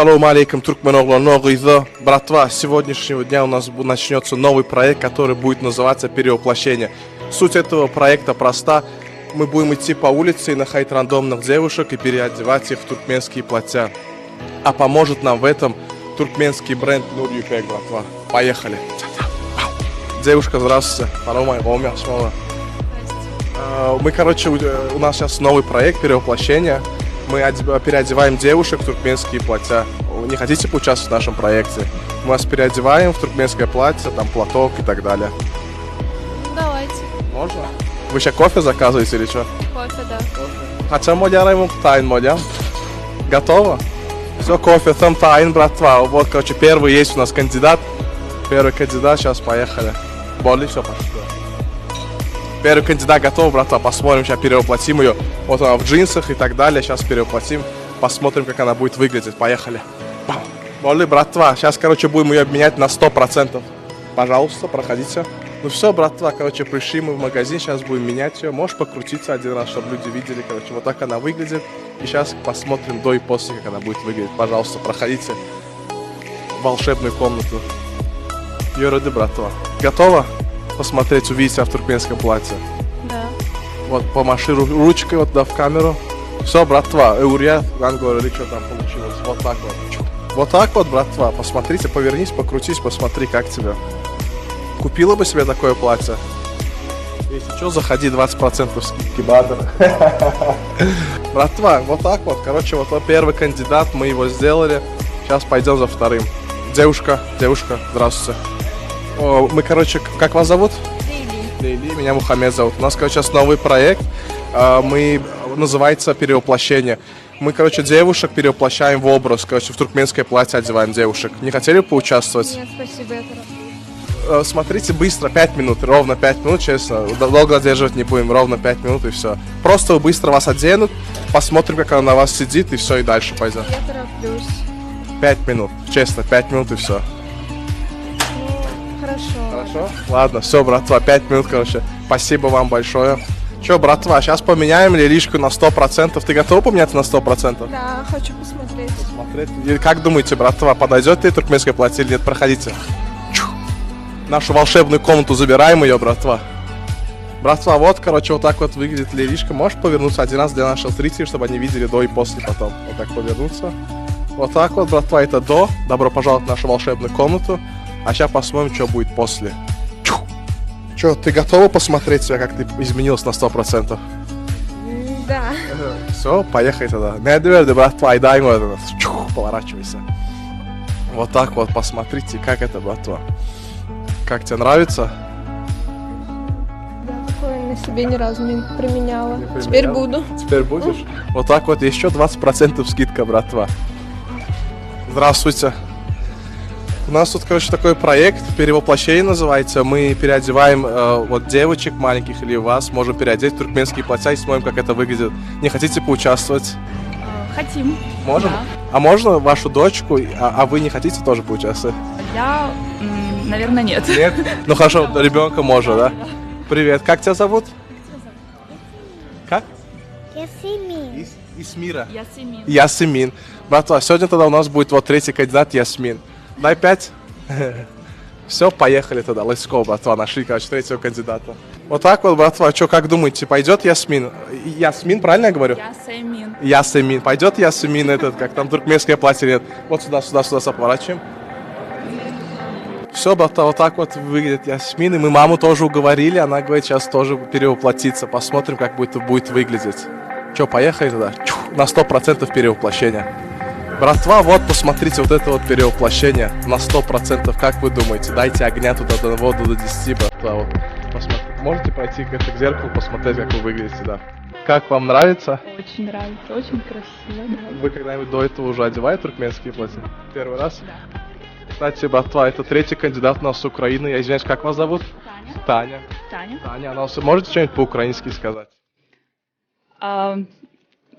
Ассалому алейкум, Туркменогло Гизо. Братва, с сегодняшнего дня у нас начнется новый проект, который будет называться «Перевоплощение». Суть этого проекта проста. Мы будем идти по улице и находить рандомных девушек и переодевать их в туркменские платья. А поможет нам в этом туркменский бренд Nur Yupek, братва. Поехали. Девушка, здравствуйте. Мы, у нас сейчас новый проект «Перевоплощение». Мы переодеваем девушек в туркменские платья. Не хотите поучаствовать в нашем проекте? Мы вас переодеваем в туркменское платье, там платок и так далее. Давайте. Можно? Вы сейчас кофе заказываете или что? Кофе, да. Хотя модяраем тайн модя. Готово? Все, кофе, там тайн, братва. Вот, первый есть у нас кандидат. Первый кандидат, сейчас поехали. Боли, все, пошло. Первый кандидат готов, братва, посмотрим, сейчас перевоплотим ее. Вот она в джинсах и так далее, сейчас перевоплотим. Посмотрим, как она будет выглядеть, поехали. Боли, братва, сейчас, будем ее обменять на 100%. Пожалуйста, проходите. Ну все, братва, пришли мы в магазин, сейчас будем менять ее. Можешь покрутиться один раз, чтобы люди видели, вот так она выглядит. И сейчас посмотрим до и после, как она будет выглядеть. Пожалуйста, проходите в волшебную комнату. Юрады, братва. Готова посмотреть, увидеть себя в туркменском платье? Да. Вот, помаши ручкой вот туда в камеру. Все, братва, Эурия, Ангор, или что там получилось. Вот так вот. Вот так вот, братва, посмотрите, повернись, покрутись, посмотри, как тебе. Купила бы себе такое платье? Если что, заходи, 20% скидки, бадр. Братва, вот так вот, вот первый кандидат, мы его сделали. Сейчас пойдем за вторым. Девушка, здравствуйте. Мы, как вас зовут? Лейли, меня Мухаммед зовут. У нас, сейчас новый проект, называется «Перевоплощение». Мы, девушек перевоплощаем в образ, в туркменское платье одеваем девушек. Не хотели бы поучаствовать? Нет, спасибо, я торопливо. Смотрите, быстро, 5 минут, ровно 5 минут, честно. Долго задерживать не будем, ровно 5 минут и все. Просто быстро вас оденут, посмотрим, как она на вас сидит, и все, и дальше пойдем. Я тороплюсь. 5 минут, честно, 5 минут и все. Хорошо? Ладно, все, братва, 5 минут, Спасибо вам большое. Че, братва, сейчас поменяем Лилишку на 100%. Ты готова поменяться на 100%? Да, хочу посмотреть. И как думаете, братва, подойдет ли туркменское платье или нет? Проходите. Нашу волшебную комнату забираем ее, братва. Братва, вот, вот так вот выглядит Лилишка. Можешь повернуться один раз для наших зрителей, чтобы они видели до и после потом? Вот так повернуться. Вот так вот, братва, это до. Добро пожаловать в нашу волшебную комнату. А сейчас посмотрим, что будет после. Че, ты готова посмотреть себя, как ты изменилась на 100%? Да. Все, поехали тогда. Не братва, и дай ему поворачивайся. Вот так вот, посмотрите, как это, братва. Как тебе нравится? Да, такое на себе ни разу не применяла. Теперь буду. Теперь будешь? Вот так вот, еще 20% скидка, братва. Здравствуйте. У нас тут, такой проект, перевоплощение называется. Мы переодеваем девочек маленьких или вас, можем переодеть в туркменские платья и смотрим, как это выглядит. Не хотите поучаствовать? Хотим. Можем? Да. А можно вашу дочку, а вы не хотите тоже поучаствовать? Я, наверное, нет. Нет? Ну хорошо, ребенка можно, да? Привет, как тебя зовут? Как? Ясмин. Исмира. Ясмин. Ясмин. Братва, сегодня тогда у нас будет третий кандидат Ясмин. Дай 5. Все, поехали тогда. Let's go, братва. Нашли, третьего кандидата. Вот так вот, братва. Что, как думаете, пойдет Ясмин? Ясмин, правильно я говорю? Ясмин. Ясмин. Пойдет Ясмин как там туркменское платье нет? Вот сюда, поворачиваем. Все, братва, вот так вот выглядит Ясмин. И мы маму тоже уговорили. Она говорит, сейчас тоже перевоплотиться. Посмотрим, как будет выглядеть. Че, поехали тогда? На 100% перевоплощения. Братва, вот посмотрите вот это вот перевоплощение на 100%. Как вы думаете? Дайте огня туда до 10, братва. Вот. Посмотрите. Можете пройти к зеркалу, посмотреть, как вы выглядите, да. Как вам нравится? Очень нравится, очень красиво, да. Вы когда-нибудь до этого уже одевали туркменские платья? Первый раз? Да. Кстати, братва, это третий кандидат у нас с Украины. Я извиняюсь, как вас зовут? Таня. Таня, можете что-нибудь по-украински сказать?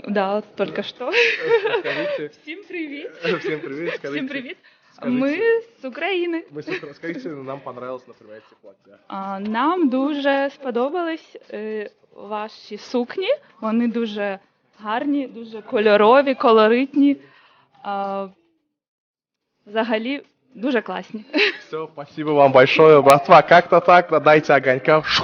Да, только что. Скажите. Всем привет. Всем привет, скажите. Всем привет. Скажите. Ми з України. Скажите, нам понравилось, например, эти платья. Нам дуже сподобались ваші сукні. Вони дуже гарні, дуже кольорові, колоритні. взагалі дуже класні. Все, спасибо вам большое, братва. Как-то так, дайте огонька. Шу.